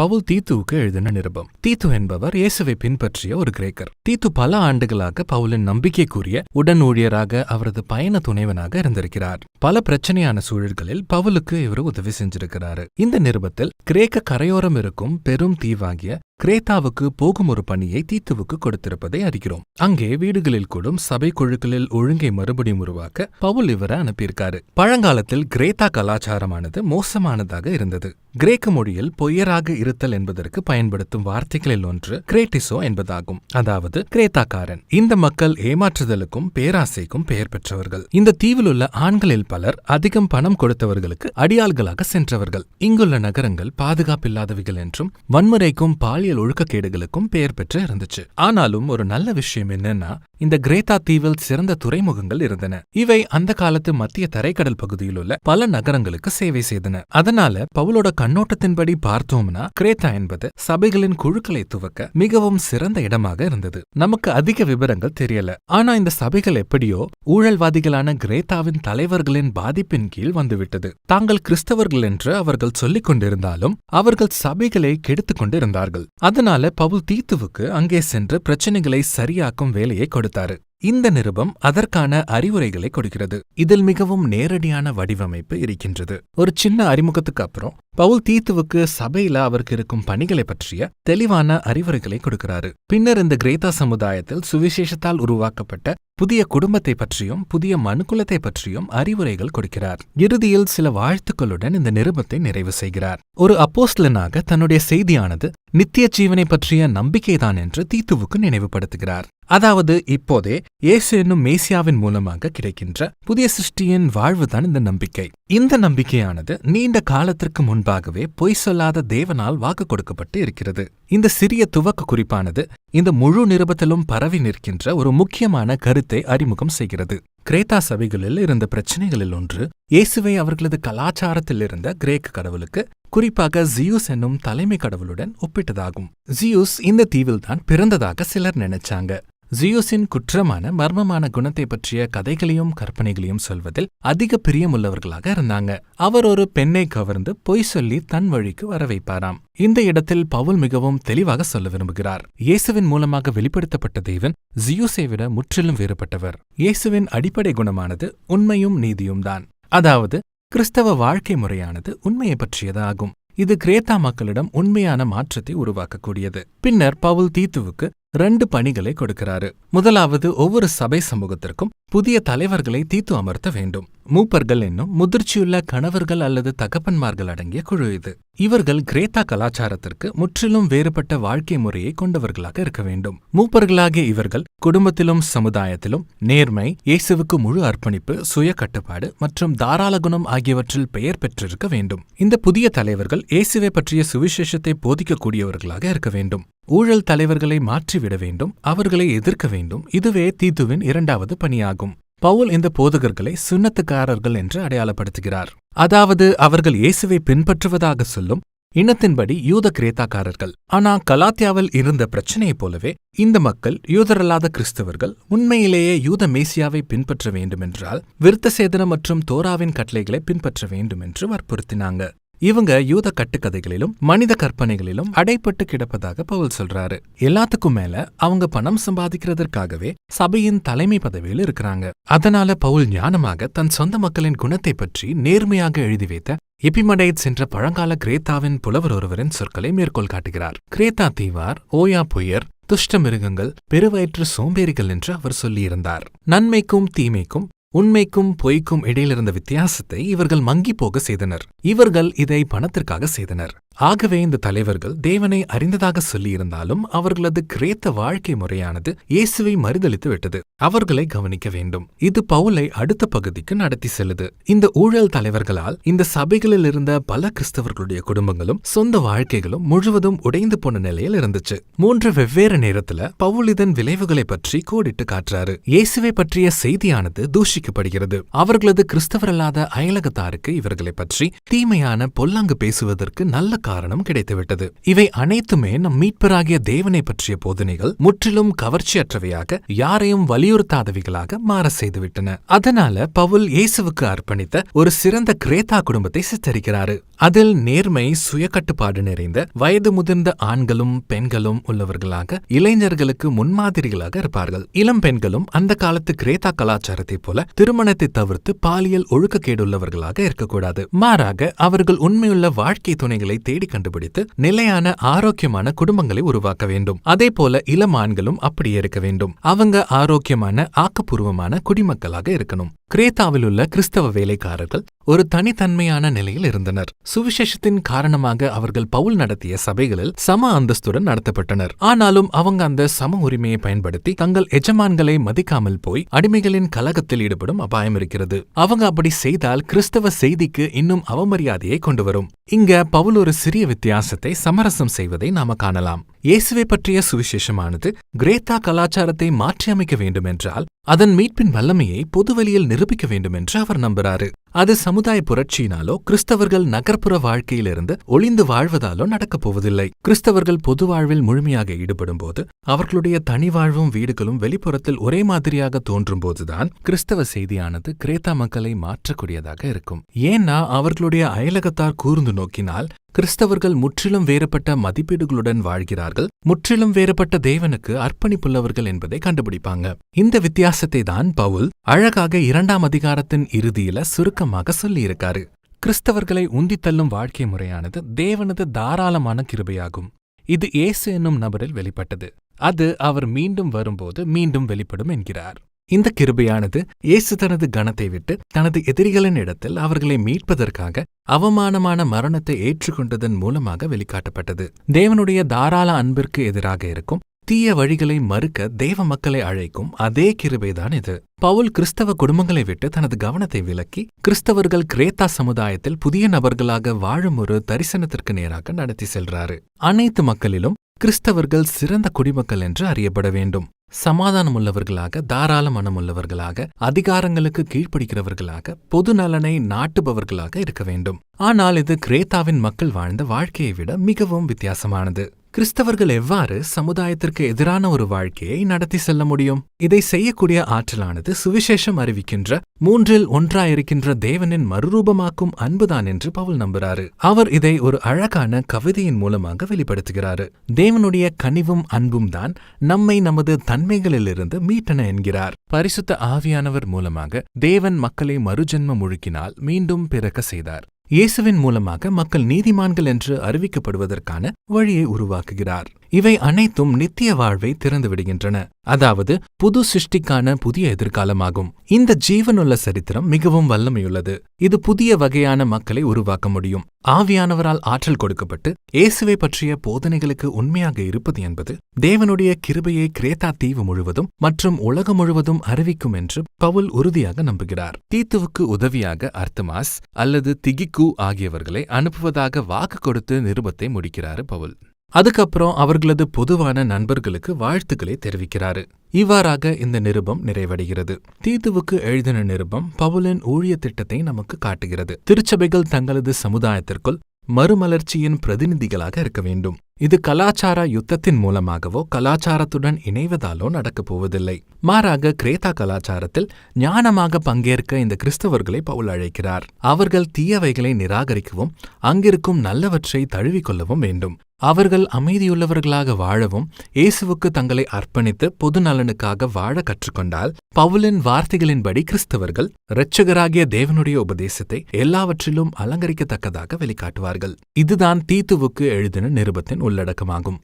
பவுல் தீத்துவுக்கு எழுதின நிருபம். தீத்து என்பவர் இயேசுவை பின்பற்றிய ஒரு கிரேக்கர். தீத்து பல ஆண்டுகளாக பவுலின் நம்பிக்கைக்குரிய உடன் ஊழியராக, அவரது பயண துணைவனாக இருந்திருக்கிறார். பல பிரச்சனையான சூழல்களில் பவுலுக்கு இவர் உதவி செஞ்சிருக்கிறாரு. இந்த நிருபத்தில் கிரேக்க கரையோரம் இருக்கும் பெரும் தீவாகிய கிரேத்தாவுக்கு போகும் ஒரு பணியை தீத்துவுக்கு கொடுத்திருப்பதை அறிகிறோம். அங்கே வீடுகளில் கூடும் சபை குழுக்களில் ஒழுங்கை மறுபடியும் உருவாக்க பவுல் இவரை அனுப்பியிருக்காரு. பழங்காலத்தில் கிரேத்தா கலாச்சாரமானது மோசமானதாக இருந்தது. கிரேக்க மொழியில் பொய்யராக இருத்தல் என்பதற்கு பயன்படுத்தும் வார்த்தைகளில் ஒன்று கிரேட்டிசோ என்பதாகும். அதாவது கிரேத்தாக்காரன். இந்த மக்கள் ஏமாற்றுதலுக்கும் பேராசைக்கும் பெயர் பெற்றவர்கள். இந்த தீவில் உள்ள ஆண்களில் பலர் அதிகம் பணம் கொடுத்தவர்களுக்கு அடியாள்களாக சென்றவர்கள். இங்குள்ள நகரங்கள் பாதுகாப்பில்லாதவைகள் என்றும் வன்முறைக்கும் பாலியல் ஒழுக்கக்கேடுகளுக்கும் பெயர் பெற்று இருந்துச்சு. ஆனாலும் ஒரு நல்ல விஷயம் என்னன்னா, இந்த கிரேத்தா தீவில் சிறந்த துறைமுகங்கள் இருந்தன. இவை அந்த காலத்து மத்திய தரைக்கடல் பகுதியில் உள்ள பல நகரங்களுக்கு சேவை செய்தன. அதனால பவுலோட கண்ணோட்டத்தின்படி பார்த்தோம்னா, கிரேத்தா என்பது சபைகளின் குழுக்களை துவக்க மிகவும் சிறந்த இடமாக இருந்தது. நமக்கு அதிக விவரங்கள் தெரியல. ஆனா இந்த சபைகள் எப்படியோ ஊழல்வாதிகளான கிரேத்தாவின் தலைவர்களின் பாதிப்பின் கீழ் வந்துவிட்டது. தாங்கள் கிறிஸ்தவர்கள் என்று அவர்கள் சொல்லிக் கொண்டிருந்தாலும் அவர்கள் சபைகளை கெடுத்துக் கொண்டிருந்தார்கள். அதனால பவுல் தீத்துவுக்கு அங்கே சென்று பிரச்சனைகளை சரியாக்கும் வேலையை கொடுத்தாரு. இந்த நிருபம் அதற்கான அறிவுரைகளை கொடுக்கிறது. இதில் மிகவும் நேரடியான வடிவமைப்பு இருக்கின்றது. ஒரு சின்ன அறிமுகத்துக்கு அப்புறம் பவுல் தீத்துவுக்கு சபையில அவருக்கு இருக்கும் பணிகளை பற்றிய தெளிவான அறிவுரைகளை கொடுக்கிறாரு. பின்னர் இந்த கிரேத்தா சமுதாயத்தில் சுவிசேஷத்தால் உருவாக்கப்பட்ட புதிய குடும்பத்தை பற்றியும் புதிய மனுக்குலத்தை பற்றியும் அறிவுரைகள் கொடுக்கிறார். இறுதியில் சில வாழ்த்துக்களுடன் இந்த நிருபத்தை நிறைவு செய்கிறார். ஒரு அப்போஸ்தலனாக தன்னுடைய செய்தியானது நித்திய ஜீவனை பற்றிய நம்பிக்கைதான் என்று தீத்துவுக்கு நினைவுபடுத்துகிறார். அதாவது இப்போதே இயேசு என்னும் மேசியாவின் மூலமாக கிடைக்கின்ற புதிய சிருஷ்டியின் வாழ்வுதான் இந்த நம்பிக்கை. இந்த நம்பிக்கையானது நீண்ட காலத்திற்கு முன்பாகவே பொய் சொல்லாத தேவனால் வாக்கு கொடுக்கப்பட்டு இருக்கிறது. இந்த சிறிய துவக்க குறிப்பானது இந்த முழு நிருபத்திலும் பரவி நிற்கின்ற ஒரு முக்கியமான கருத்தை அறிமுகம் செய்கிறது. கிரேத்தா சபைகளில் இருந்த பிரச்சனைகளில் ஒன்று இயேசுவை அவர்களது கலாச்சாரத்தில் இருந்த கிரேக்க கடவுளுக்கு, குறிப்பாக ஜியூஸ் என்னும் தலைமை கடவுளுடன் ஒப்பிட்டதாகும். ஜியூஸ் இந்த தீவில்தான் பிறந்ததாக சிலர் நினைச்சாங்க. ஜியூஸின் குற்றமான மர்மமான குணத்தை பற்றிய கதைகளையும் கற்பனைகளையும் சொல்வதில் அதிக பிரியமுள்ளவர்களாக இருந்தாங்க. அவர் ஒரு பெண்ணை கவர்ந்து பொய் சொல்லி தன் வழிக்கு வர வைப்பாராம். இந்த இடத்தில் பவுல் மிகவும் தெளிவாக சொல்ல விரும்புகிறார். இயேசுவின் மூலமாக வெளிப்படுத்தப்பட்ட தேவன் ஜியூஸை விட முற்றிலும் வேறுபட்டவர். இயேசுவின் அடிப்படை குணமானது உண்மையும் நீதியும் தான். அதாவது கிறிஸ்தவ வாழ்க்கை முறையானது உண்மையை பற்றியதாகும். இது கிரேத்தா மக்களிடம் உண்மையான மாற்றத்தை உருவாக்கக்கூடியது. பின்னர் பவுல் தீத்துவுக்கு 2 பணிகளை கொடுக்கிறாரு. முதலாவது, ஒவ்வொரு சபை சமூகத்திற்கும் புதிய தலைவர்களை தீத்து அமர்த்த வேண்டும். மூப்பர்கள் என்னும் முதிர்ச்சியுள்ள கணவர்கள் அல்லது தகப்பன்மார்கள் அடங்கிய குழு இது. இவர்கள் கிரேத்தா கலாச்சாரத்திற்கு முற்றிலும் வேறுபட்ட வாழ்க்கை முறையை கொண்டவர்களாக இருக்க வேண்டும். மூப்பர்களாகிய இவர்கள் குடும்பத்திலும் சமுதாயத்திலும் நேர்மை, இயேசுவுக்கு முழு அர்ப்பணிப்பு, சுய கட்டுப்பாடு மற்றும் தாராள குணம் ஆகியவற்றில் பெயர் பெற்றிருக்க வேண்டும். இந்த புதிய தலைவர்கள் இயேசுவை பற்றிய சுவிசேஷத்தை போதிக்கக்கூடியவர்களாக இருக்க வேண்டும். ஊழல் தலைவர்களை மாற்றிவிட வேண்டும், அவர்களை எதிர்க்க வேண்டும். இதுவே தீத்துவின் 2வது பணியாகும். பவுல் இந்த போதகர்களை சுன்னத்துக்காரர்கள் என்று அடையாளப்படுத்துகிறார். அதாவது அவர்கள் இயேசுவை பின்பற்றுவதாக சொல்லும் இனத்தின்படி யூத கிரேத்தாக்காரர்கள். ஆனா கலாத்தியாவில் இருந்த பிரச்சனையைப் போலவே இந்த மக்கள் யூதரல்லாத கிறிஸ்தவர்கள் உண்மையிலேயே யூத மேசியாவை பின்பற்ற வேண்டுமென்றால் விருத்த சேதனம் மற்றும் தோராவின் கட்டளைகளை பின்பற்ற வேண்டும் என்று வற்புறுத்தினாங்க. இவங்க யூத கட்டுக்கதைகளிலும் மனித கற்பனைகளிலும் அடைப்பட்டு கிடப்பதாக பவுல் சொல்றாரு. எல்லாத்துக்கும் மேல அவங்க பணம் சம்பாதிக்கிறதற்காகவே சபையின் தலைமை பதவியில் இருக்கிறாங்க. அதனால பவுல் ஞானமாக தன் சொந்த மக்களின் குணத்தை பற்றி நேர்மையாக எழுதி வைத்த எபிமடைட்ஸ் என்ற பழங்கால கிரேத்தாவின் புலவர் ஒருவரின் சொற்களை மேற்கோள் காட்டுகிறார். கிரேத்தா தீவார், ஓயா பொய்யர், துஷ்ட மிருகங்கள், பெருவயிற்று சோம்பேறிகள் என்று அவர் சொல்லியிருந்தார். நன்மைக்கும் தீமைக்கும் உண்மைக்கும் பொய்க்கும் இடையிலிருந்த வித்தியாசத்தை இவர்கள் மங்கி போக செய்தனர். இவர்கள் இதை பணத்திற்காக செய்தனர். ஆகவே இந்த தலைவர்கள் தேவனை அறிந்ததாக சொல்லியிருந்தாலும் அவர்களது கிரேத்த வாழ்க்கை முறையானது இயேசுவை மறுதலித்து விட்டது. அவர்களை கவனிக்க வேண்டும். இது பவுலை அடுத்த பகுதிக்கு நடத்தி செல்லுது. இந்த ஊழல் தலைவர்களால் இந்த சபைகளில் இருந்த பல கிறிஸ்தவர்களுடைய குடும்பங்களும் சொந்த வாழ்க்கைகளும் முழுவதும் உடைந்து போன நிலையில் இருந்துச்சு. 3 வெவ்வேறு நேரத்துல பவுல் இதன் விளைவுகளை பற்றி கோடிட்டு காட்டுறாரு. இயேசுவை பற்றிய செய்தியானது தூஷிக்கப்படுகிறது. அவர்களது கிறிஸ்தவரல்லாத அயலகத்தாருக்கு இவர்களை பற்றி தீமையான பொல்லாங்கு பேசுவதற்கு நல்ல காரணம் கிடைத்துவிட்டது. இவை அனைத்துமே நம் மீட்பராகிய தேவனை பற்றிய போதனைகள் முற்றிலும் கவர்ச்சியற்றவையாக, யாரையும் வலியுறுத்தாதவைகளாக மாற செய்துவிட்டன. அதனால பவுல் இயேசுவுக்கு அர்ப்பணித்த ஒரு சிறந்த கிரேத்தா குடும்பத்தை சித்தரிக்கிறாரு. அதில் நேர்மை, சுயக்கட்டுப்பாடு நிறைந்த வயது முதிர்ந்த ஆண்களும் பெண்களும் உள்ளவர்களாக, இளைஞர்களுக்கு முன்மாதிரிகளாக இருப்பார்கள். இளம் பெண்களும் அந்த காலத்து கிரேத்தா கலாச்சாரத்தைப் போல திருமணத்தை தவிர்த்து பாலியல் ஒழுக்கக்கேடுள்ளவர்களாக இருக்கக்கூடாது. மாறாக அவர்கள் உண்மையுள்ள வாழ்க்கை துணைகளை தேடி கண்டுபிடித்து நிலையான ஆரோக்கியமான குடும்பங்களை உருவாக்க வேண்டும். அதே போல இளம் ஆண்களும் அப்படியே இருக்க வேண்டும். அவங்க ஆரோக்கியமான, ஆக்கப்பூர்வமான குடிமக்களாக இருக்கணும். கிரேத்தாவில் உள்ள கிறிஸ்தவ வேலைக்காரர்கள் ஒரு தனித்தன்மையான நிலையில் இருந்தனர். சுவிசேஷத்தின் காரணமாக அவர்கள் பவுல் நடத்திய சபைகளில் சம அந்தஸ்துடன் நடத்தப்பட்டனர். ஆனாலும் அவங்க அந்த சம உரிமையை பயன்படுத்தி தங்கள் எஜமான்களை மதிக்காமல் போய் அடிமைகளின் கலகத்தில் ஈடுபடும் அபாயம் இருக்கிறது. அவங்க அப்படி செய்தால் கிறிஸ்தவ செய்திக்கு இன்னும் அவமரியாதையை கொண்டு வரும். இங்க பவுல் ஒரு சிறிய வித்தியாசத்தை சமரசம் செய்வதை நாம காணலாம். இயேசுவை பற்றிய சுவிசேஷமானது கிரேத்தா கலாச்சாரத்தை மாற்றியமைக்க வேண்டுமென்றால் அதன் மீட்பின் வல்லமையை பொதுவெளியில் நிரூபிக்க வேண்டுமென்று அவர் நம்புறாரு. அது சமுதாய புரட்சியினாலோ கிறிஸ்தவர்கள் நகர்ப்புற வாழ்க்கையிலிருந்து ஒளிந்து வாழ்வதாலோ நடக்கப் போவதில்லை. கிறிஸ்தவர்கள் பொது வாழ்வில் முழுமையாக ஈடுபடும்போது அவர்களுடைய தனி வாழ்வும் வீடுகளும் வெளிப்புறத்தில் ஒரே மாதிரியாக தோன்றும்போதுதான் கிறிஸ்தவ செய்தியானது கிரேத்தா மக்களை மாற்றக்கூடியதாக இருக்கும். ஏன்னா அவர்களுடைய அயலகத்தார் கூர்ந்து நோக்கினால் கிறிஸ்தவர்கள் முற்றிலும் வேறுபட்ட மதிப்பீடுகளுடன் வாழ்கிறார்கள், முற்றிலும் வேறுபட்ட தேவனுக்கு அர்ப்பணிப்புள்ளவர்கள் என்பதை கண்டுபிடிப்பாங்க. இந்த வித்தியாசத்தை தான் பவுல் அழகாக 2ஆம் அதிகாரத்தின் இறுதியில சுருக்கமாக சொல்லியிருக்காரு. கிறிஸ்தவர்களை உந்தித்தள்ளும் வாழ்க்கை முறையானது தேவனது தாராளமான கிருபையாகும். இது இயேசு என்னும் நபரில் வெளிப்பட்டது. அது அவர் மீண்டும் வரும்போது மீண்டும் வெளிப்படும் என்கிறார். இந்த கிருபையானது இயேசு தனது கணத்தை விட்டு தனது எதிரிகளின் இடத்தில் அவர்களை மீட்பதற்காக அவமானமான மரணத்தை ஏற்றுக்கொண்டதன் மூலமாக வெளிக்காட்டப்பட்டது. தேவனுடைய தாராள அன்பிற்கு எதிராக இருக்கும் தீய வழிகளை மறுக்க தேவ மக்களை அழைக்கும் அதே கிருபைதான் இது. பவுல் கிறிஸ்தவ குடும்பங்களை விட்டு தனது கவனத்தை விலக்கி கிறிஸ்தவர்கள் கிரேத்தா சமுதாயத்தில் புதிய நபர்களாக வாழும் ஒரு தரிசனத்திற்கு நேராக நடத்தி செல்றாரு. அனைத்து மக்களிலும் கிறிஸ்தவர்கள் சிறந்த குடிமக்கள் என்று அறியப்பட வேண்டும். சமாதானமுள்ளவர்களாக, தாராள மனமுள்ளவர்களாக, அதிகாரங்களுக்கு கீழ்ப்படுகிறவர்களாக, பொது நலனை நாட்டுபவர்களாக இருக்க வேண்டும். ஆனால் இது கிரேத்தாவின் மக்கள் வாழ்ந்த வாழ்க்கையை விட மிகவும் வித்தியாசமானது. கிறிஸ்தவர்கள் எவ்வாறு சமுதாயத்திற்கு எதிரான ஒரு வாழ்க்கையை நடத்தி செல்ல முடியும்? இதை செய்யக்கூடிய ஆற்றலானது சுவிசேஷம் அறிவிக்கின்ற 3இல் 1 தேவனின் மறுரூபமாக்கும் அன்புதான் என்று பவுல் நம்புறாரு. அவர் இதை ஒரு அழகான கவிதையின் மூலமாக வெளிப்படுத்துகிறாரு. தேவனுடைய கனிவும் அன்பும் தான் நம்மை நமது தன்மைகளிலிருந்து மீட்டன என்கிறார். பரிசுத்த ஆவியானவர் மூலமாக தேவன் மக்களை மறுஜென்மம் முழுக்கினால் மீண்டும் பிறக்க செய்தார். இயேசுவின் மூலமாக மக்கள் நீதிமான்கள் என்று அறிவிக்கப்படுவதற்கான வழியை உருவாக்குகிறார். இவை அனைத்தும் நித்திய வாழ்வை திறந்து விடுகின்றன. அதாவது புது சிருஷ்டிக்கான புதிய எதிர்காலமாகும். இந்த ஜீவனுள்ள சரித்திரம் மிகவும் வல்லமையுள்ளது. இது புதிய வகையான மக்களை உருவாக்க முடியும். ஆவியானவரால் ஆற்றல் கொடுக்கப்பட்டு இயேசுவை பற்றிய போதனைகளுக்கு உண்மையாக இருப்பது என்பது தேவனுடைய கிருபையை கிரேத்தா தீவு முழுவதும் மற்றும் உலகம் முழுவதும் அறிவிக்கும் என்று பவுல் உறுதியாக நம்புகிறார். தீத்துவுக்கு உதவியாக அர்த்தமாஸ் அல்லது திகிக்கு ஆகியவர்களை அனுப்புவதாக வாக்கு கொடுத்து நிருபத்தை முடிக்கிறாரு பவுல். அதுக்கப்புறம் அவர்களது பொதுவான நண்பர்களுக்கு வாழ்த்துக்களை தெரிவிக்கிறாரு. இவ்வாறாக இந்த நிருபம் நிறைவடைகிறது. தீத்துவுக்கு எழுதின நிருபம் பவுலின் ஊழிய திட்டத்தை நமக்கு காட்டுகிறது. திருச்சபைகள் தங்களது சமுதாயத்திற்குள் மறுமலர்ச்சியின் பிரதிநிதிகளாக இருக்க வேண்டும். இது கலாச்சார யுத்தத்தின் மூலமாகவோ கலாச்சாரத்துடன் இணைவதாலோ நடக்கப் போவதில்லை. மாறாக கிரேத்தா கலாச்சாரத்தில் ஞானமாக பங்கேற்க இந்த கிறிஸ்தவர்களை பவுல் அழைக்கிறார். அவர்கள் தீயவைகளை நிராகரிக்கவும் அங்கிருக்கும் நல்லவற்றை தழுவிக்கொள்ளவும் வேண்டும். அவர்கள் அமைதியுள்ளவர்களாக வாழவும் இயேசுவுக்கு தங்களை அர்ப்பணித்து பொது நலனுக்காக வாழ கற்றுக்கொண்டால் பவுலின் வார்த்தைகளின்படி கிறிஸ்தவர்கள் இரட்சகராகிய தேவனுடைய உபதேசத்தை எல்லாவற்றிலும் அலங்கரிக்கத்தக்கதாக வெளிக்காட்டுவார்கள். இதுதான் தீத்துவுக்கு எழுதின நிருபத்தின் உள்ளடக்கமாகும்.